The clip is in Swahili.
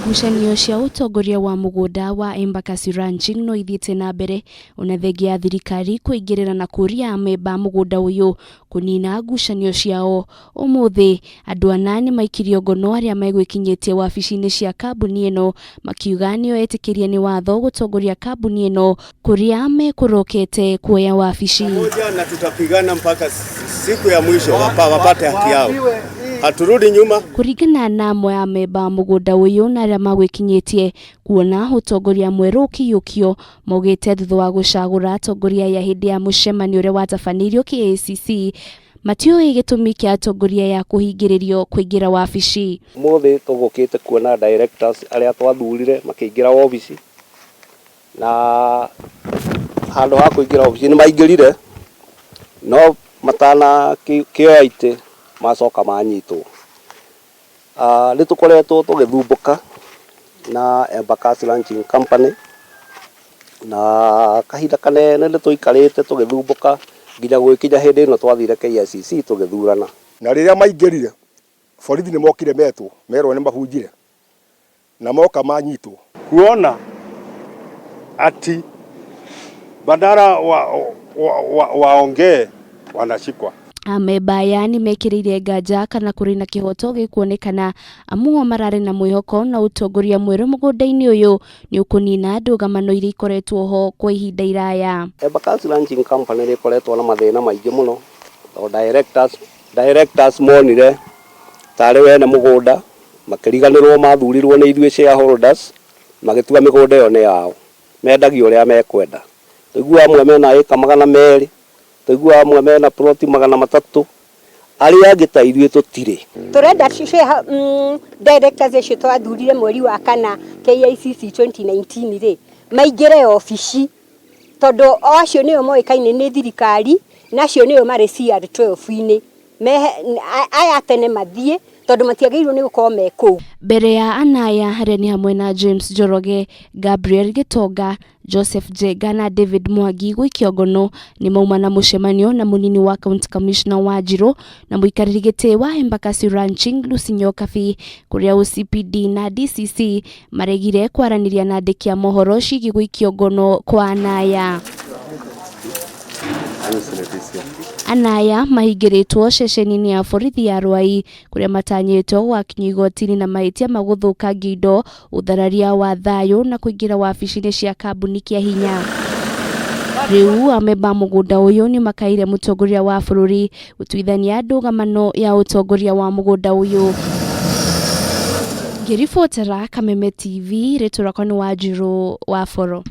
Ngucanio cia utongoria wa mugunda wa Embakasi Ranching no ithiite na mbere ona thengia ya thirikari kuingirira na kuria amemba mugunda uyu kunina ngucanio ciao. Umuthi andu ana ni maikirio ngono aria megwikinyitie wabici-ini cia kambuni ino makiuga nio etikirie ni watho gutongoria kambuni ino kuria mekurokete kuoya wabici. Na tutapigana mpaka siku ya mwisho wapate haki yao. Haturudi nyuma. Kuringana na amwe ya amemba mugunda uyu na aria magwikinyitie kuona utongoria mweru kiwatho maugite thutha wa gucagura atongoria ya hindi ya mucemanio uria watabanirio KICC matioi gitumi kia atongoria ya kuhingiririo kuingira wabici. Muthi tugukite kuona directors aria twathurire makiingira wabici na handu ha kuingira wabici ni maingirire no matana kioya ite macoka manyitwo. Nitukoretwo tugithumbuka na Embakasi Ranching company na kahinda kanene nituikarite tugithumbuka nginya gwikinya hindi ino twathire KICC tugithurana. Na riria maingirire borithi ni mokire metwo merwo ni mahunjire na moka manyitwo Kuona ati badala waongee wanashikwa. Amemba aya ni mekiririe nganja kana kuri na kihoto gikuonekana amuo marare na mwihoko na utongoria mweru mugunda-ini uyu ni ukunina Ndugamano iri ikoretwo ho kwa ihinda iraya. Embakasi Ranching company iri ikoretwo na mathina maingi muno. Directors monire tari wene mugunda makiriganirwo mathurirwo ni ithuĩ shareholders magitua migunda iyo ni yao mendagio uria mekwenda. Tuigua amwe mena eka 200 tuigua amwe mena ploti 300 aria angi ta ithuĩ tutire. Turenda directors acio twathurire mweri wa kana KICC 2019 ri maingire ofici tondu acio nio moikaine ni thirikari nacio nio mari CR12-ini aya tene mathie tondu matiagirwo ni gukorwo me kuu. Mbere ya anaya haria ni hamwe na James Njoroge, Gabriel Gitonga, Joseph Jega na David Mwangi guikio ngono ni mauma na mucemanio na munini wa County Commissioner wa Njiro na muikariri giti wa Embakasi Ranching Lucinyo Kafi kuria OCPD na DCC maregire kwaraniria na andiki a mohoro cigi guikio ngono kwa anaya. Anaya mahingiritwo ceceni-ini ya borithi ya Rwai kuria matanyitwo gwakinywo igoti-ini na mahitia maguthukangia indo uthararia wa thayu na kuingira wabici-ini cia kambuni kia hinya. Riu amemba mugunda uyu ni makaire mutongoria wa bururi gutuithania Ndugamano ya utongoria wa mugunda uyu. Ngiribotera Kameme TV ritu rakwa ni Wanjiru wa Foro.